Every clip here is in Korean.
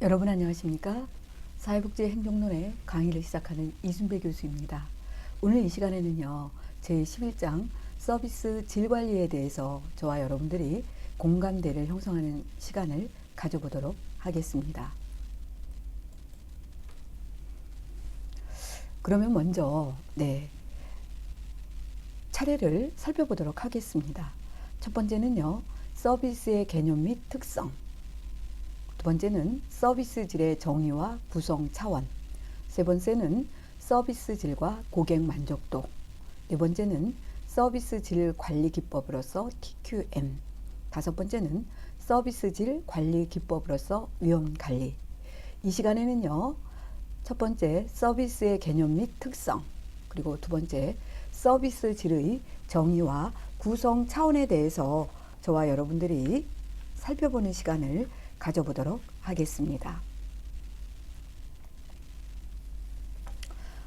여러분 안녕하십니까? 사회복지행정론의 강의를 시작하는 이순배 교수입니다. 오늘 이 시간에는요, 제11장 서비스 질관리에 대해서 저와 여러분들이 공감대를 형성하는 시간을 가져보도록 하겠습니다. 그러면 먼저 차례를 살펴보도록 하겠습니다. 첫 번째는요, 서비스의 개념 및 특성. 두 번째는 서비스 질의 정의와 구성 차원. 세 번째는 서비스 질과 고객 만족도. 네 번째는 서비스 질 관리 기법으로서 TQM. 다섯 번째는 서비스 질 관리 기법으로서 위험 관리. 이 시간에는요, 첫 번째 서비스의 개념 및 특성, 그리고 두 번째 서비스 질의 정의와 구성 차원에 대해서 저와 여러분들이 살펴보는 시간을 가져보도록 하겠습니다.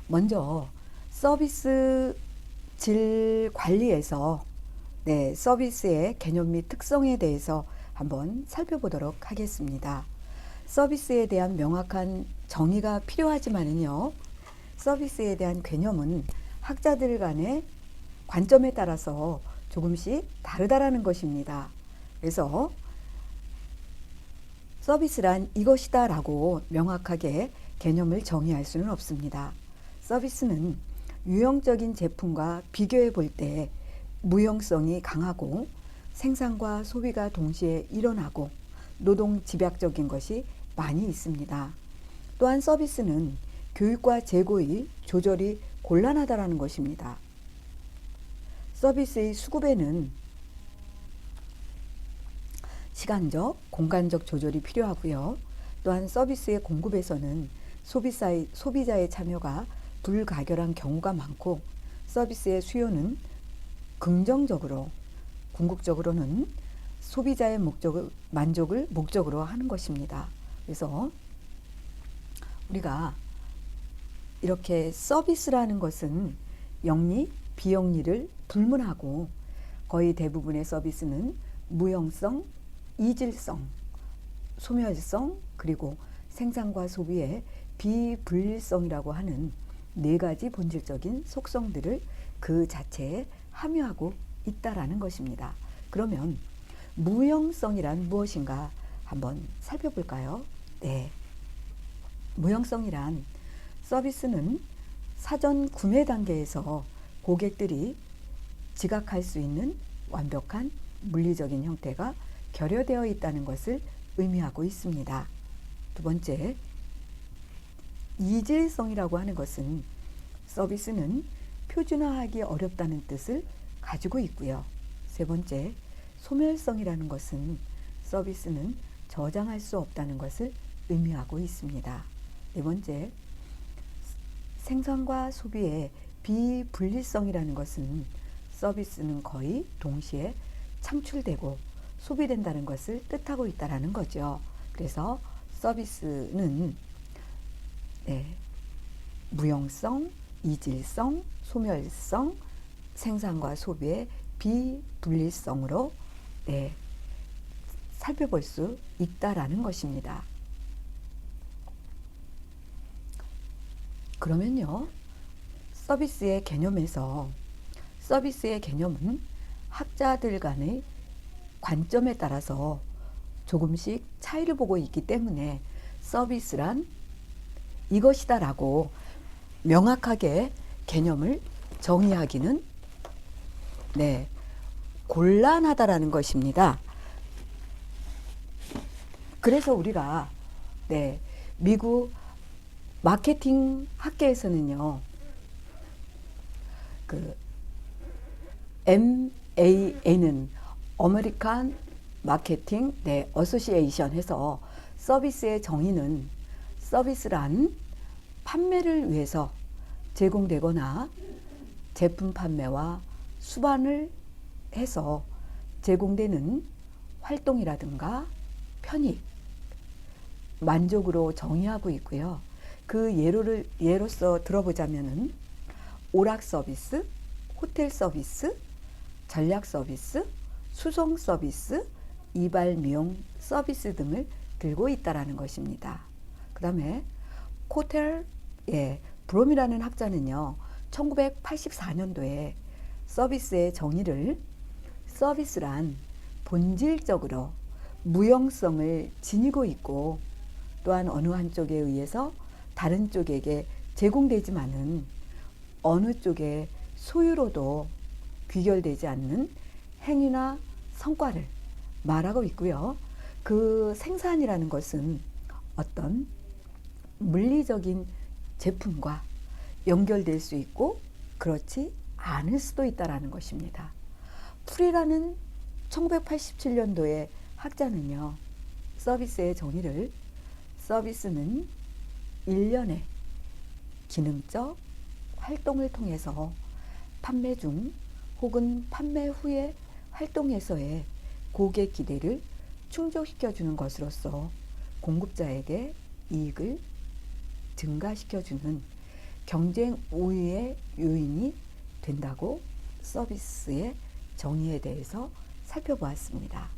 먼저 서비스 질 관리에서 서비스의 개념 및 특성에 대해서 한번 살펴보도록 하겠습니다. 서비스에 대한 명확한 정의가 필요하지만은요, 서비스에 대한 개념은 학자들 간의 관점에 따라서 조금씩 다르다라는 것입니다. 그래서 서비스란 이것이다 라고 명확하게 개념을 정의할 수는 없습니다. 서비스는 유형적인 제품과 비교해 볼 때 무형성이 강하고 생산과 소비가 동시에 일어나고 노동 집약적인 것이 많이 있습니다. 또한 서비스는 교육과 재고의 조절이 곤란하다라는 것입니다. 서비스의 수급에는 시간적, 공간적 조절이 필요하고요. 또한 서비스의 공급에서는 소비자의 참여가 불가결한 경우가 많고, 서비스의 수요는 긍정적으로, 궁극적으로는 소비자의 만족을 목적으로 하는 것입니다. 그래서 우리가 이렇게 서비스라는 것은 영리, 비영리를 불문하고, 거의 대부분의 서비스는 무형성, 이질성, 소멸성, 그리고 생산과 소비의 비분리성이라고 하는 네 가지 본질적인 속성들을 그 자체에 함유하고 있다라는 것입니다. 그러면 무형성이란 무엇인가 한번 살펴볼까요? 무형성이란 서비스는 사전 구매 단계에서 고객들이 지각할 수 있는 완벽한 물리적인 형태가 결여되어 있다는 것을 의미하고 있습니다. 두 번째, 이질성이라고 하는 것은 서비스는 표준화하기 어렵다는 뜻을 가지고 있고요. 세 번째, 소멸성이라는 것은 서비스는 저장할 수 없다는 것을 의미하고 있습니다. 네 번째, 생산과 소비의 비분리성이라는 것은 서비스는 거의 동시에 창출되고 소비된다는 것을 뜻하고 있다는 거죠. 그래서 서비스는 무형성, 이질성, 소멸성, 생산과 소비의 비분리성으로 살펴볼 수 있다라는 것입니다. 그러면요, 서비스의 개념에서 서비스의 개념은 학자들 간의 관점에 따라서 조금씩 차이를 보고 있기 때문에 서비스란 이것이다 라고 명확하게 개념을 정의하기는 곤란하다라는 것입니다. 그래서 우리가 미국 마케팅 학계에서는요, 그 MAN은 아메리칸 마케팅 어소시에이션 해서 서비스의 정의는 서비스란 판매를 위해서 제공되거나 제품 판매와 수반을 해서 제공되는 활동이라든가 편익, 만족으로 정의하고 있고요. 그 예로서 들어보자면은 오락 서비스, 호텔 서비스, 전략 서비스, 수송 서비스, 이발 미용 서비스 등을 들고 있다라는 것입니다. 그 다음에 코텔 브롬이라는 학자는요, 1984년도에 서비스의 정의를 서비스란 본질적으로 무형성을 지니고 있고 또한 어느 한쪽에 의해서 다른 쪽에게 제공되지만은 어느 쪽의 소유로도 귀결되지 않는 행위나 성과를 말하고 있고요. 그 생산이라는 것은 어떤 물리적인 제품과 연결될 수 있고 그렇지 않을 수도 있다라는 것입니다. 풀이라는 1987년도의 학자는요, 서비스의 정의를 서비스는 일련의 기능적 활동을 통해서 판매 중 혹은 판매 후의 활동에서의 고객 기대를 충족시켜주는 것으로서 공급자에게 이익을 증가시켜주는 경쟁 우위의 요인이 된다고 서비스의 정의에 대해서 살펴보았습니다.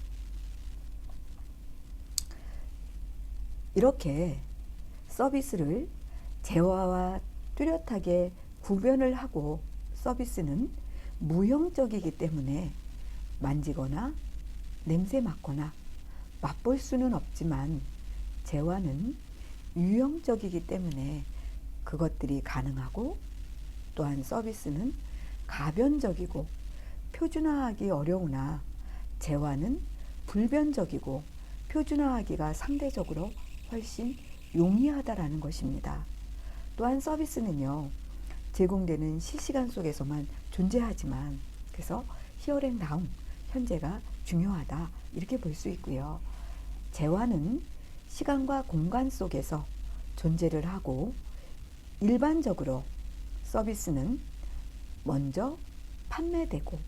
이렇게 서비스를 재화와 뚜렷하게 구별을 하고 서비스는 무형적이기 때문에 만지거나 냄새 맡거나 맛볼 수는 없지만 재화는 유형적이기 때문에 그것들이 가능하고 또한 서비스는 가변적이고 표준화하기 어려우나 재화는 불변적이고 표준화하기가 상대적으로 훨씬 용이하다라는 것입니다. 또한 서비스는요, 제공되는 실시간 속에서만 존재하지만 그래서 here and now, 현재가 중요하다 이렇게 볼 수 있고요. 재화는 시간과 공간 속에서 존재를 하고 일반적으로 서비스는 먼저 판매되고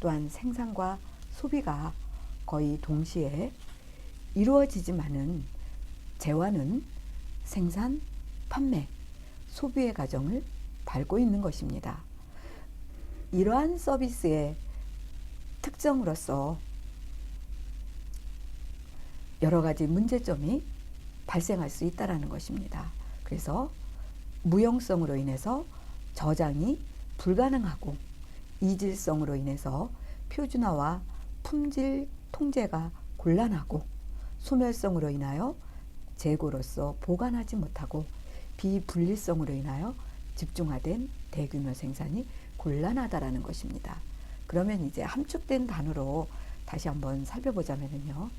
또한 생산과 소비가 거의 동시에 이루어지지만은 재화는 생산, 판매, 소비의 과정을 밟고 있는 것입니다. 이러한 서비스의 특성으로서 여러 가지 문제점이 발생할 수 있다는 것입니다. 그래서 무형성으로 인해서 저장이 불가능하고 이질성으로 인해서 표준화와 품질 통제가 곤란하고 소멸성으로 인하여 재고로서 보관하지 못하고 비분리성으로 인하여 집중화된 대규모 생산이 곤란하다라는 것입니다. 그러면 이제 함축된 단어로 다시 한번 살펴보자면요.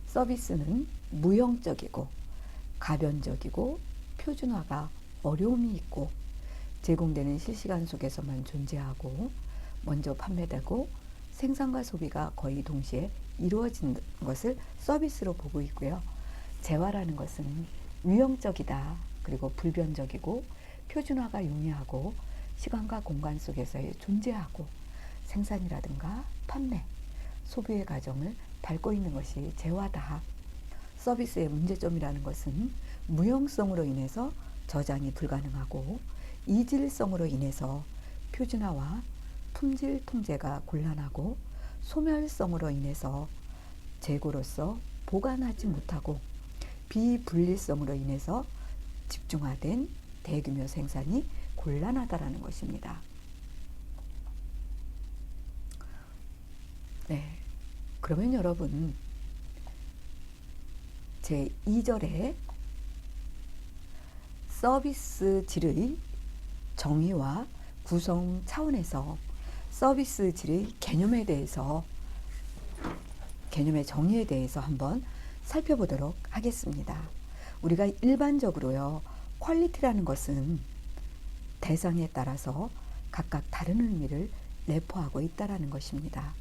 서비스는 무형적이고 가변적이고 표준화가 어려움이 있고 제공되는 실시간 속에서만 존재하고 먼저 판매되고 생산과 소비가 거의 동시에 이루어진 것을 서비스로 보고 있고요. 재화라는 것은 유형적이다. 그리고 불변적이고 표준화가 용이하고 시간과 공간 속에서의 존재하고 생산이라든가 판매, 소비의 과정을 밟고 있는 것이 재화다. 서비스의 문제점이라는 것은 무형성으로 인해서 저장이 불가능하고 이질성으로 인해서 표준화와 품질 통제가 곤란하고 소멸성으로 인해서 재고로서 보관하지 못하고 비분리성으로 인해서 집중화된 대규모 생산이 곤란하다라는 것입니다. 네, 그러면 여러분 제 2절에 서비스 질의 정의와 구성 차원에서 서비스 질의 개념에 대해서 개념의 정의에 대해서 한번 살펴보도록 하겠습니다. 우리가 일반적으로요, 퀄리티라는 것은 대상에 따라서 각각 다른 의미를 내포하고 있다라는 것입니다.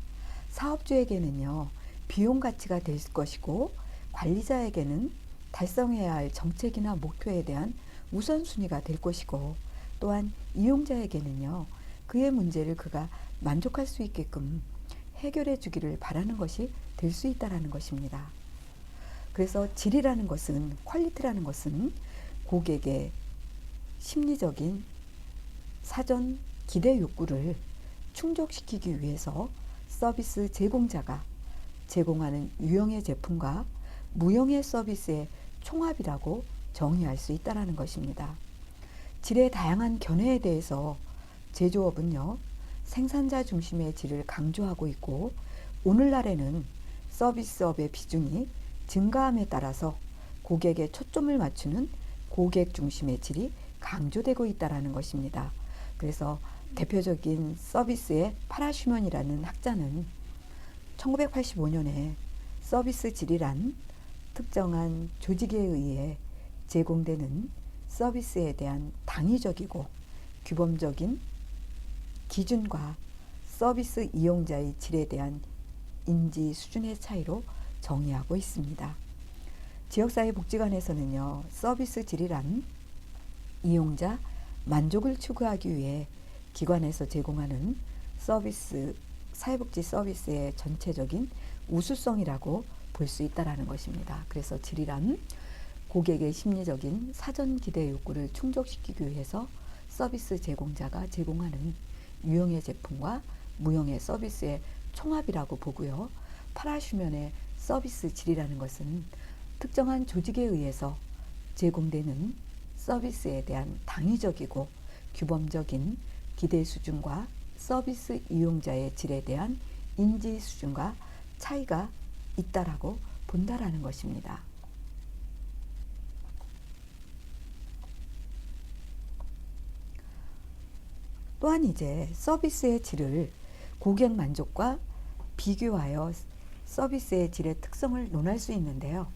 사업주에게는요, 비용 가치가 될 것이고 관리자에게는 달성해야 할 정책이나 목표에 대한 우선순위가 될 것이고 또한 이용자에게는요, 그의 문제를 그가 만족할 수 있게끔 해결해 주기를 바라는 것이 될 수 있다라는 것입니다. 그래서 질이라는 것은, 퀄리티라는 것은 고객의 심리적인 사전 기대 욕구를 충족시키기 위해서 서비스 제공자가 제공하는 유형의 제품과 무형의 서비스의 총합이라고 정의할 수 있다는 것입니다. 질의 다양한 견해에 대해서 제조업은요, 생산자 중심의 질을 강조하고 있고, 오늘날에는 서비스업의 비중이 증가함에 따라서 고객에 초점을 맞추는 고객 중심의 질이 강조되고 있다는 것입니다. 그래서 대표적인 서비스의 파라슈먼이라는 학자는 1985년에 서비스 질이란 특정한 조직에 의해 제공되는 서비스에 대한 당위적이고 규범적인 기준과 서비스 이용자의 질에 대한 인지 수준의 차이로 정의하고 있습니다. 지역사회복지관에서는요, 서비스 질이란 이용자 만족을 추구하기 위해 기관에서 제공하는 서비스, 사회복지 서비스의 전체적인 우수성이라고 볼 수 있다는 것입니다. 그래서 질이란 고객의 심리적인 사전 기대 욕구를 충족시키기 위해서 서비스 제공자가 제공하는 유형의 제품과 무형의 서비스의 총합이라고 보고요. 파라슈면의 서비스 질이라는 것은 특정한 조직에 의해서 제공되는 서비스에 대한 당위적이고 규범적인 기대 수준과 서비스 이용자의 질에 대한 인지 수준과 차이가 있다라고 본다라는 것입니다. 또한 이제 서비스의 질을 고객 만족과 비교하여 서비스의 질의 특성을 논할 수 있는데요.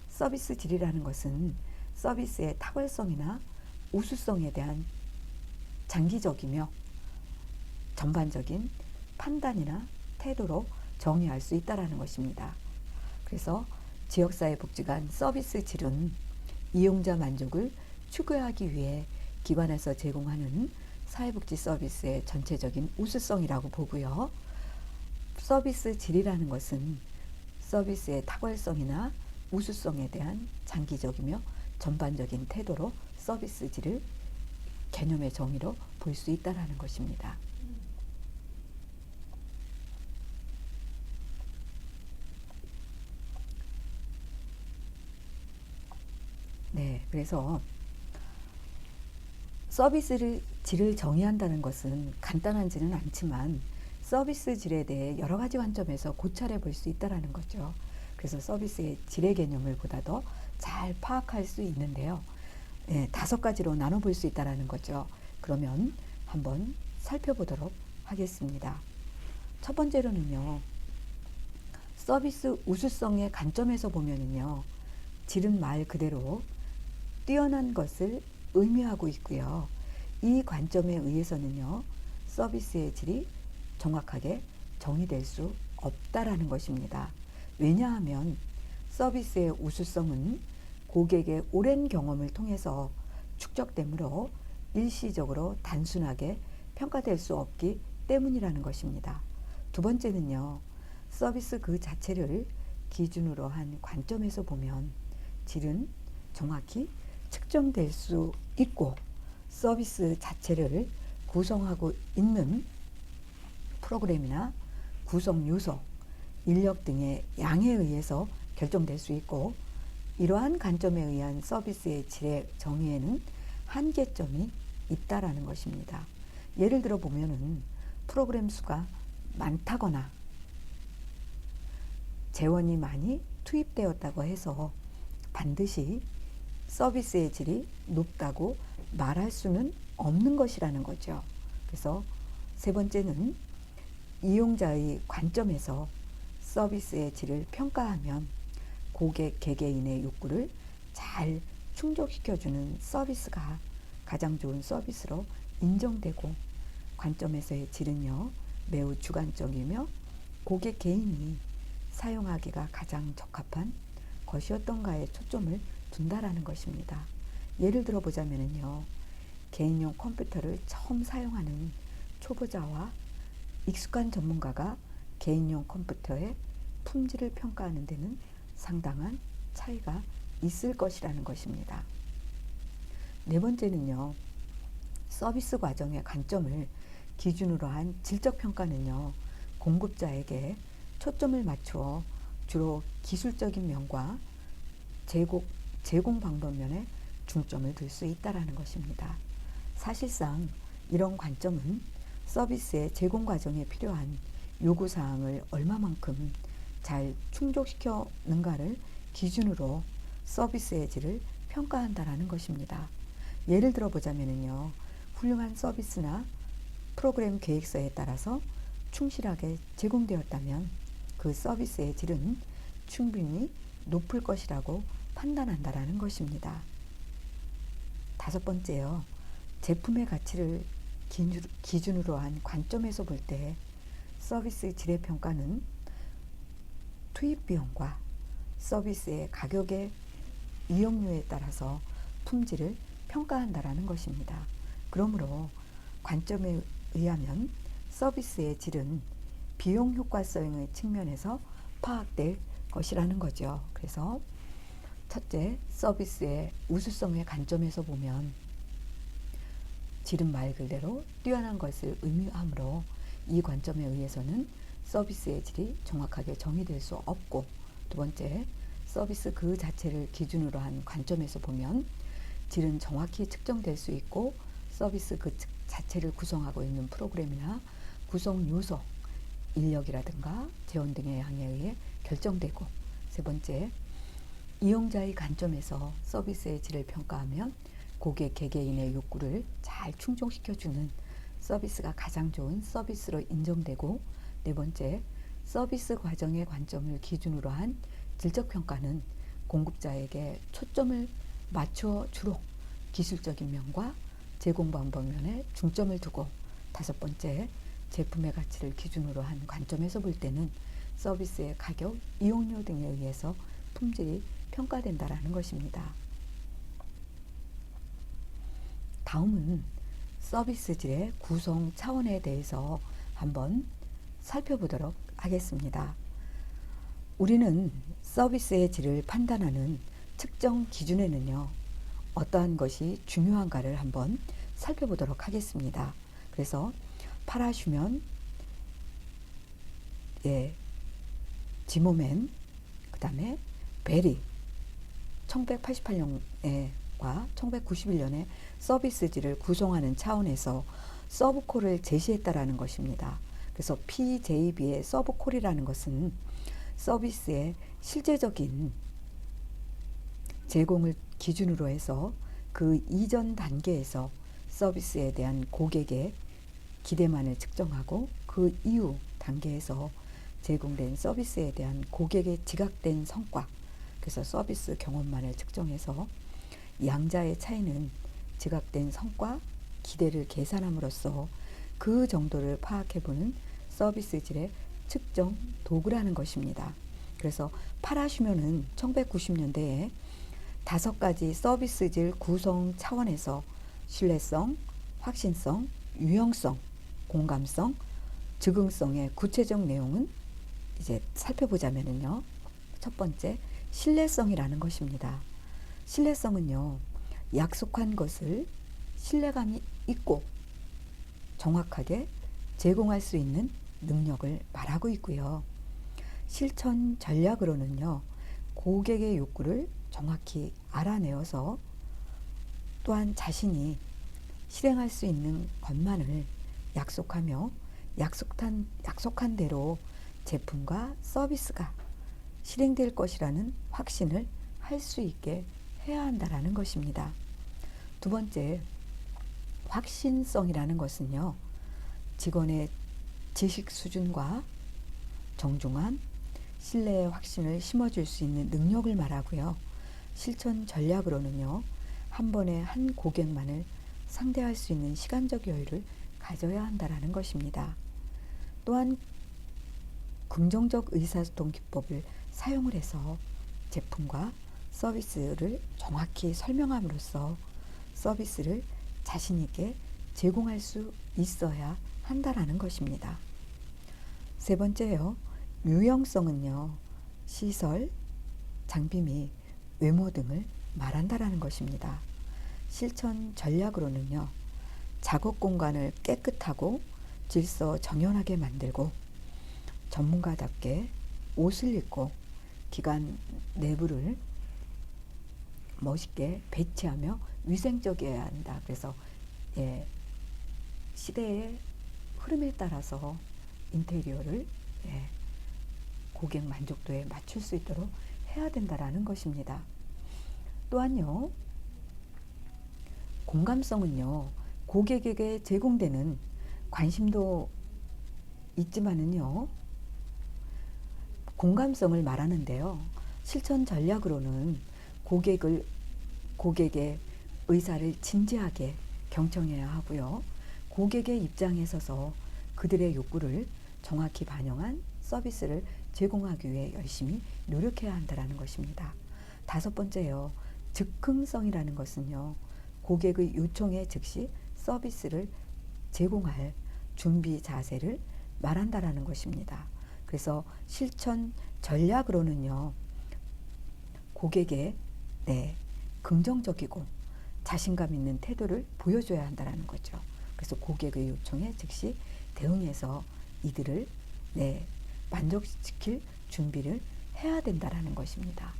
서비스 질이라는 것은 서비스의 탁월성이나 우수성에 대한 장기적이며 전반적인 판단이나 태도로 정의할 수 있다는 것입니다. 그래서 지역사회복지관 서비스 질은 이용자 만족을 추구하기 위해 기관에서 제공하는 사회복지 서비스의 전체적인 우수성이라고 보고요. 서비스 질이라는 것은 서비스의 탁월성이나 우수성에 대한 장기적이며 전반적인 태도로 서비스 질을 개념의 정의로 볼 수 있다는 것입니다. 네, 그래서 서비스 질을 정의한다는 것은 간단하지는 않지만 서비스 질에 대해 여러 가지 관점에서 고찰해 볼 수 있다는 거죠. 그래서 서비스의 질의 개념을 보다 더 잘 파악할 수 있는데요. 네, 5가지로 나눠볼 수 있다는 거죠. 그러면 한번 살펴보도록 하겠습니다. 첫 번째로는요, 서비스 우수성의 관점에서 보면은요, 질은 말 그대로 뛰어난 것을 의미하고 있고요. 이 관점에 의해서는요, 서비스의 질이 정확하게 정의될 수 없다라는 것입니다. 왜냐하면 서비스의 우수성은 고객의 오랜 경험을 통해서 축적되므로 일시적으로 단순하게 평가될 수 없기 때문이라는 것입니다. 두 번째는요, 서비스 그 자체를 기준으로 한 관점에서 보면 질은 정확히 측정될 수 있고 서비스 자체를 구성하고 있는 프로그램이나 구성 요소, 인력 등의 양에 의해서 결정될 수 있고, 이러한 관점에 의한 서비스의 질의 정의에는 한계점이 있다라는 것입니다. 예를 들어 보면은 프로그램 수가 많다거나 재원이 많이 투입되었다고 해서 반드시 서비스의 질이 높다고 말할 수는 없는 것이라는 거죠. 그래서 세 번째는 이용자의 관점에서 서비스의 질을 평가하면 고객 개개인의 욕구를 잘 충족시켜주는 서비스가 가장 좋은 서비스로 인정되고, 관점에서의 질은요, 매우 주관적이며 고객 개인이 사용하기가 가장 적합한 것이었던가에 초점을 둔다라는 것입니다. 예를 들어 보자면요, 개인용 컴퓨터를 처음 사용하는 초보자와 익숙한 전문가가 개인용 컴퓨터의 품질을 평가하는 데는 상당한 차이가 있을 것이라는 것입니다. 네 번째는요, 서비스 과정의 관점을 기준으로 한 질적 평가는요, 공급자에게 초점을 맞추어 주로 기술적인 면과 제공 방법면에 중점을 둘 수 있다라는 것입니다. 사실상 이런 관점은 서비스의 제공 과정에 필요한 요구사항을 얼마만큼 잘 충족시켰는가를 기준으로 서비스의 질을 평가한다라는 것입니다. 예를 들어 보자면요, 훌륭한 서비스나 프로그램 계획서에 따라서 충실하게 제공되었다면 그 서비스의 질은 충분히 높을 것이라고 판단한다라는 것입니다. 다섯 번째요, 제품의 가치를 기준으로 한 관점에서 볼 때 서비스 질의 평가는 투입 비용과 서비스의 가격의 이용료에 따라서 품질을 평가한다라는 것입니다. 그러므로 관점에 의하면 서비스의 질은 비용 효과성의 측면에서 파악될 것이라는 거죠. 그래서 첫째, 서비스의 우수성의 관점에서 보면 질은 말 그대로 뛰어난 것을 의미하므로 이 관점에 의해서는 서비스의 질이 정확하게 정의될 수 없고, 두 번째, 서비스 그 자체를 기준으로 한 관점에서 보면 질은 정확히 측정될 수 있고 서비스 그 자체를 구성하고 있는 프로그램이나 구성 요소, 인력이라든가 재원 등의 양에 의해 결정되고, 세 번째, 이용자의 관점에서 서비스의 질을 평가하면 고객 개개인의 욕구를 잘 충족시켜주는 서비스가 가장 좋은 서비스로 인정되고, 네 번째, 서비스 과정의 관점을 기준으로 한 질적 평가는 공급자에게 초점을 맞춰 주로 기술적인 면과 제공 방법 면에 중점을 두고, 다섯 번째, 제품의 가치를 기준으로 한 관점에서 볼 때는 서비스의 가격, 이용료 등에 의해서 품질이 평가된다라는 것입니다. 다음은 서비스 질의 구성 차원에 대해서 한번 살펴보도록 하겠습니다. 우리는 서비스의 질을 판단하는 측정 기준에는요, 어떠한 것이 중요한가를 한번 살펴보도록 하겠습니다. 그래서 파라슈면, 지모맨, 그 다음에 베리, 1988년과 1991년에 서비스질을 구성하는 차원에서 서브콜을 제시했다라는 것입니다. 그래서 PJB의 서브콜이라는 것은 서비스의 실제적인 제공을 기준으로 해서 그 이전 단계에서 서비스에 대한 고객의 기대만을 측정하고 그 이후 단계에서 제공된 서비스에 대한 고객의 지각된 성과, 그래서 서비스 경험만을 측정해서 양자의 차이는 지각된 성과, 기대를 계산함으로써 그 정도를 파악해보는 서비스 질의 측정 도구라는 것입니다. 그래서 파라슈면은 1990년대에 5가지 서비스 질 구성 차원에서 신뢰성, 확신성, 유형성, 공감성, 즉흥성의 구체적 내용은 이제 살펴보자면요, 첫 번째, 신뢰성이라는 것입니다. 신뢰성은요, 약속한 것을 신뢰감이 있고 정확하게 제공할 수 있는 능력을 말하고 있고요. 실천 전략으로는요, 고객의 욕구를 정확히 알아내어서 또한 자신이 실행할 수 있는 것만을 약속하며 약속한 대로 제품과 서비스가 실행될 것이라는 확신을 할 수 있게 해야 한다라는 것입니다. 두 번째, 확신성이라는 것은요, 직원의 지식 수준과 정중함, 신뢰의 확신을 심어줄 수 있는 능력을 말하고요. 실천 전략으로는요, 한 번에 한 고객만을 상대할 수 있는 시간적 여유를 가져야 한다라는 것입니다. 또한 긍정적 의사소통 기법을 사용을 해서 제품과 서비스를 정확히 설명함으로써 서비스를 자신 있게 제공할 수 있어야 한다라는 것입니다. 세 번째요, 유형성은요, 시설, 장비 및 외모 등을 말한다라는 것입니다. 실천 전략으로는요, 작업 공간을 깨끗하고 질서 정연하게 만들고 전문가답게 옷을 입고 기관 내부를 멋있게 배치하며 위생적이어야 한다. 그래서 예, 시대의 흐름에 따라서 인테리어를 예, 고객 만족도에 맞출 수 있도록 해야 된다라는 것입니다. 또한요, 공감성은요, 고객에게 제공되는 관심도 있지만은요, 공감성을 말하는데요, 실천 전략으로는 고객의 의사를 진지하게 경청해야 하고요, 고객의 입장에 서서 그들의 욕구를 정확히 반영한 서비스를 제공하기 위해 열심히 노력해야 한다는 것입니다. 다섯 번째요, 즉흥성이라는 것은요, 고객의 요청에 즉시 서비스를 제공할 준비 자세를 말한다라는 것입니다. 그래서 실천 전략으로는요, 고객의 긍정적이고 자신감 있는 태도를 보여줘야 한다는 거죠. 그래서 고객의 요청에 즉시 대응해서 이들을 만족시킬 준비를 해야 된다는 것입니다.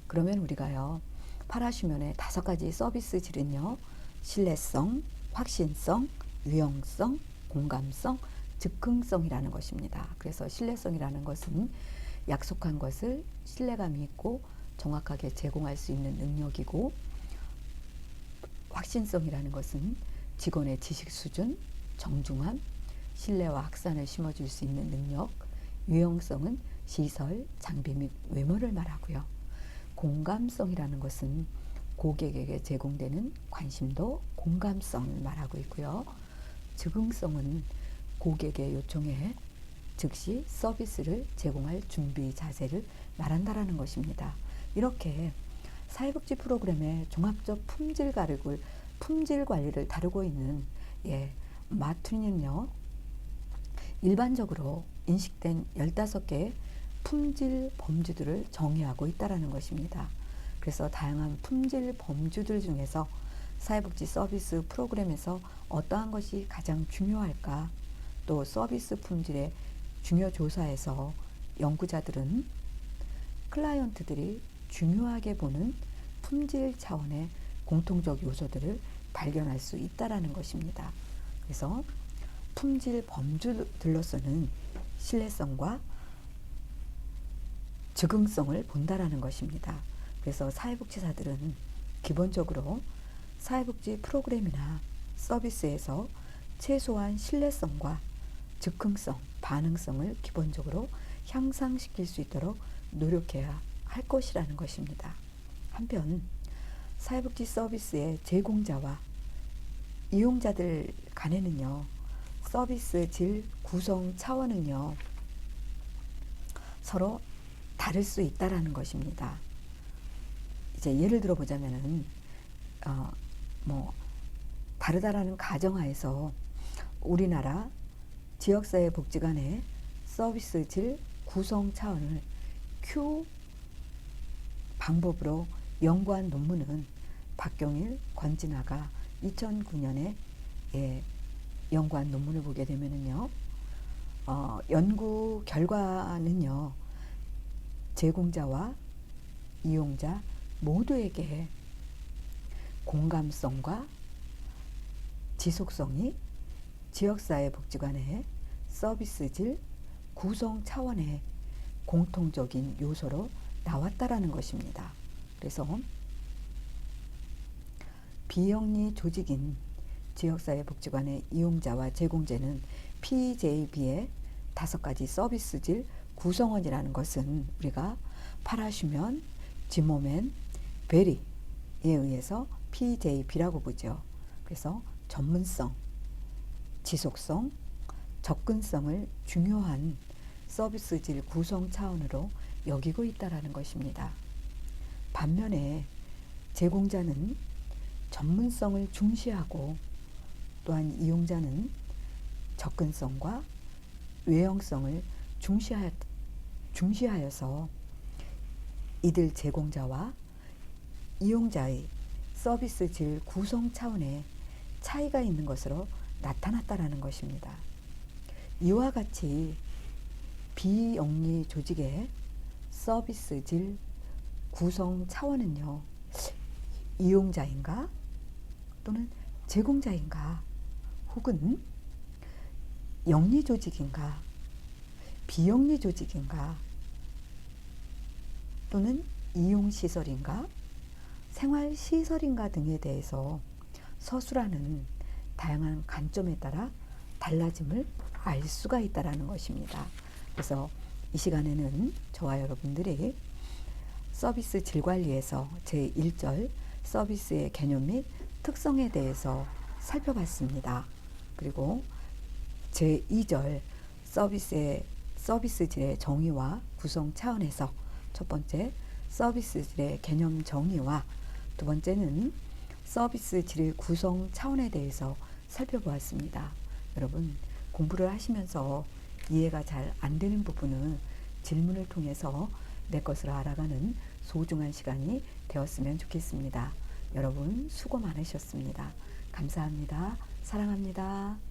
그러면 우리가요, 파라슈면의 5가지 서비스 질은요, 신뢰성, 확신성, 유용성, 공감성, 즉흥성이라는 것입니다. 그래서 신뢰성이라는 것은 약속한 것을 신뢰감이 있고 정확하게 제공할 수 있는 능력이고, 확신성이라는 것은 직원의 지식 수준, 정중함, 신뢰와 확산을 심어줄 수 있는 능력, 유용성은 시설, 장비 및 외모를 말하고요. 공감성이라는 것은 고객에게 제공되는 관심도, 공감성을 말하고 있고요. 즉흥성은 고객의 요청에 즉시 서비스를 제공할 준비 자세를 말한다라는 것입니다. 이렇게 사회복지 프로그램의 종합적 품질 관리를 다루고 있는 마투는요, 일반적으로 인식된 15개의 품질 범주들을 정의하고 있다는 것입니다. 그래서 다양한 품질 범주들 중에서 사회복지 서비스 프로그램에서 어떠한 것이 가장 중요할까, 또 서비스 품질의 중요 조사에서 연구자들은 클라이언트들이 중요하게 보는 품질 차원의 공통적 요소들을 발견할 수 있다는 것입니다. 그래서 품질 범주들로서는 신뢰성과 즉흥성을 본다라는 것입니다. 그래서 사회복지사들은 기본적으로 사회복지 프로그램이나 서비스에서 최소한 신뢰성과 즉흥성, 반응성을 기본적으로 향상시킬 수 있도록 노력해야 할 것이라는 것입니다. 한편 사회복지 서비스의 제공자와 이용자들 간에는요, 서비스 질 구성 차원은요, 서로 다를 수 있다라는 것입니다. 이제 예를 들어 보자면은 다르다라는 가정하에서 우리나라 지역사회복지관의 서비스 질 구성 차원을 Q 방법으로 연구한 논문은 박경일, 권진아가 2009년에 연구한 논문을 보게 되면은요, 연구 결과는요, 제공자와 이용자 모두에게 공감성과 지속성이 지역사회복지관의 서비스질 구성 차원의 공통적인 요소로 나왔다라는 것입니다. 그래서 비영리 조직인 지역사회복지관의 이용자와 제공자는 PJB의 5가지 서비스질 구성원이라는 것은 우리가 파라슈면, 지모맨, 베리에 의해서 PJB라고 보죠. 그래서 전문성, 지속성, 접근성을 중요한 서비스질 구성 차원으로 여기고 있다는 것입니다. 반면에 제공자는 전문성을 중시하고, 또한 이용자는 접근성과 외형성을 중시하여서 이들 제공자와 이용자의 서비스 질 구성 차원에 차이가 있는 것으로 나타났다는 것입니다. 이와 같이 비영리 조직의 서비스 질 구성 차원은요, 이용자인가 또는 제공자인가 혹은 영리 조직인가 비영리 조직인가 또는 이용시설인가 생활시설인가 등에 대해서 서술하는 다양한 관점에 따라 달라짐을 알 수가 있다는 것입니다. 그래서 이 시간에는 저와 여러분들이 서비스 질관리에서 제1절 서비스의 개념 및 특성에 대해서 살펴봤습니다. 그리고 제2절 서비스질의 정의와 구성 차원에서 첫 번째 서비스질의 개념 정의와 두 번째는 서비스질 구성 차원에 대해서 살펴보았습니다. 여러분 공부를 하시면서 이해가 잘 안 되는 부분은 질문을 통해서 내 것을 알아가는 소중한 시간이 되었으면 좋겠습니다. 여러분 수고 많으셨습니다. 감사합니다. 사랑합니다.